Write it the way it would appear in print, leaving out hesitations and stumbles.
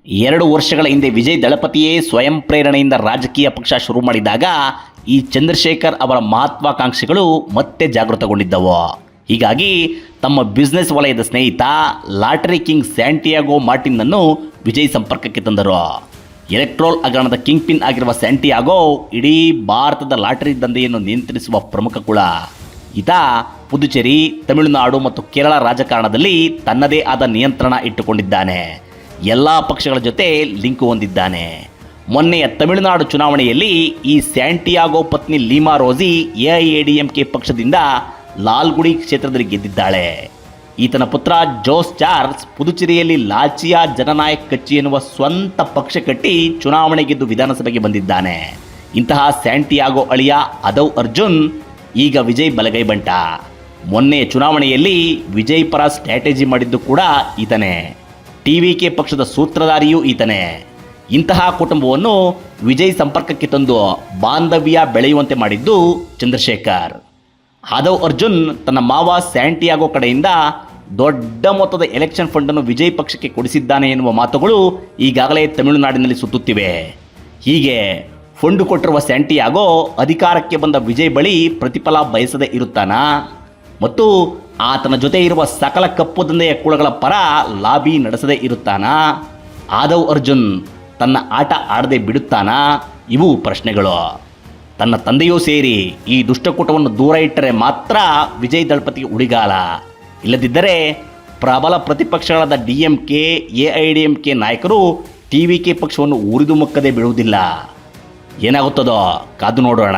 2 ವರ್ಷಗಳ ಹಿಂದೆ ವಿಜಯ್ ದಳಪತಿಯೇ ಸ್ವಯಂ ಪ್ರೇರಣೆಯಿಂದ ರಾಜಕೀಯ ಪಕ್ಷ ಶುರು ಮಾಡಿದಾಗ ಈ ಚಂದ್ರಶೇಖರ್ ಅವರ ಮಹತ್ವಾಕಾಂಕ್ಷೆಗಳು ಮತ್ತೆ ಜಾಗೃತಗೊಂಡಿದ್ದವು. ಹೀಗಾಗಿ ತಮ್ಮ ಬಿಸ್ನೆಸ್ ವಲಯದ ಸ್ನೇಹಿತ ಲಾಟರಿ ಕಿಂಗ್ ಸ್ಯಾಂಟಿಯಾಗೋ ಮಾರ್ಟಿನ್ನನ್ನು ವಿಜಯ್ ಸಂಪರ್ಕಕ್ಕೆ ತಂದರು. ಎಲೆಕ್ಟ್ರೋಲ್ ಹಗರಣದ ಕಿಂಗ್ ಪಿನ್ ಆಗಿರುವ ಸ್ಯಾಂಟಿಯಾಗೋ ಇಡೀ ಭಾರತದ ಲಾಟರಿ ದಂಧೆಯನ್ನು ನಿಯಂತ್ರಿಸುವ ಪ್ರಮುಖ ಕುಳ. ಈತ ಪುದುಚೇರಿ, ತಮಿಳುನಾಡು ಮತ್ತು ಕೇರಳ ರಾಜಕಾರಣದಲ್ಲಿ ತನ್ನದೇ ಆದ ನಿಯಂತ್ರಣ ಇಟ್ಟುಕೊಂಡಿದ್ದಾನೆ. ಎಲ್ಲ ಪಕ್ಷಗಳ ಜೊತೆ ಲಿಂಕ್ ಹೊಂದಿದ್ದಾನೆ. ಮೊನ್ನೆಯ ತಮಿಳುನಾಡು ಚುನಾವಣೆಯಲ್ಲಿ ಈ ಸ್ಯಾಂಟಿಯಾಗೋ ಪತ್ನಿ ಲೀಮಾ ರೋಸಿ ಎಐಎಡಿಎಂಕೆ ಪಕ್ಷದಿಂದ ಲಾಲ್ಗುಡಿ ಕ್ಷೇತ್ರದಲ್ಲಿ ಗೆದ್ದಿದ್ದಾಳೆ. ಈತನ ಪುತ್ರ ಜೋಸ್ ಚಾರ್ಲ್ಸ್ ಪುದುಚೇರಿಯಲ್ಲಿ ಲಾಚಿಯಾ ಜನನಾಯಕ್ ಕಚ್ಚಿ ಎನ್ನುವ ಸ್ವಂತ ಪಕ್ಷ ಕಟ್ಟಿ ಚುನಾವಣೆ ಗೆದ್ದು ವಿಧಾನಸಭೆಗೆ ಬಂದಿದ್ದಾನೆ. ಇಂತಹ ಸ್ಯಾಂಟಿಯಾಗೋ ಅಳಿಯ ಅದವ್ ಅರ್ಜುನ್ ಈಗ ವಿಜಯ್ ಬಲಗೈ ಬಂಟ. ಮೊನ್ನೆ ಚುನಾವಣೆಯಲ್ಲಿ ವಿಜಯ್ ಪರ ಸ್ಟ್ರಾಟಜಿ ಮಾಡಿದ್ದು ಕೂಡ ಈತನೇ. ಟಿವಿಕೆ ಪಕ್ಷದ ಸೂತ್ರಧಾರಿಯೂ ಈತನೇ. ಇಂತಹ ಕುಟುಂಬವನ್ನು ವಿಜಯ್ ಸಂಪರ್ಕಕ್ಕೆ ತಂದು ಬಾಂಧವ್ಯ ಬೆಳೆಯುವಂತೆ ಮಾಡಿದ್ದು ಚಂದ್ರಶೇಖರ್. ಆದವ್ ಅರ್ಜುನ್ ತನ್ನ ಮಾವ ಸ್ಯಾಂಟಿಯಾಗೋ ಕಡೆಯಿಂದ ದೊಡ್ಡ ಮೊತ್ತದ ಎಲೆಕ್ಷನ್ ಫಂಡನ್ನು ವಿಜಯ್ ಪಕ್ಷಕ್ಕೆ ಕೊಡಿಸಿದ್ದಾನೆ ಎನ್ನುವ ಮಾತುಗಳು ಈಗಾಗಲೇ ತಮಿಳುನಾಡಿನಲ್ಲಿ ಸುತ್ತುತ್ತಿವೆ. ಹೀಗೆ ಫಂಡ್ ಕೊಟ್ಟಿರುವ ಸ್ಯಾಂಟಿಯಾಗೋ ಅಧಿಕಾರಕ್ಕೆ ಬಂದ ವಿಜಯ್ ಬಳಿ ಪ್ರತಿಫಲ ಬಯಸದೇ ಇರುತ್ತಾನಾ ಮತ್ತು ಆತನ ಜೊತೆ ಇರುವ ಸಕಲ ಕಪ್ಪು ದಂಧೆಯ ಕುಳಗಳ ಪರ ಲಾಬಿ ನಡೆಸದೇ ಇರುತ್ತಾನಾ? ಆದವ್ ಅರ್ಜುನ್ ತನ್ನ ಆಟ ಆಡದೆ ಬಿಡುತ್ತಾನಾ? ಇವು ಪ್ರಶ್ನೆಗಳು. ತನ್ನ ತಂದೆಯೂ ಸೇರಿ ಈ ದುಷ್ಟಕೂಟವನ್ನು ದೂರ ಇಟ್ಟರೆ ಮಾತ್ರ ವಿಜಯ್ ದಳಪತಿಗೆ ಉಳಿಗಾಲ. ಇಲ್ಲದಿದ್ದರೆ ಪ್ರಬಲ ಪ್ರತಿಪಕ್ಷಗಳಾದ ಡಿಎಂಕೆ, ಎಐಡಿಎಂಕೆ ನಾಯಕರು ಟಿವಿಕೆ ಪಕ್ಷವನ್ನು ಉರಿದು ಮುಕ್ಕದೆ ಬಿಡುವುದಿಲ್ಲ. ಏನಾಗುತ್ತದೋ ಕಾದು ನೋಡೋಣ.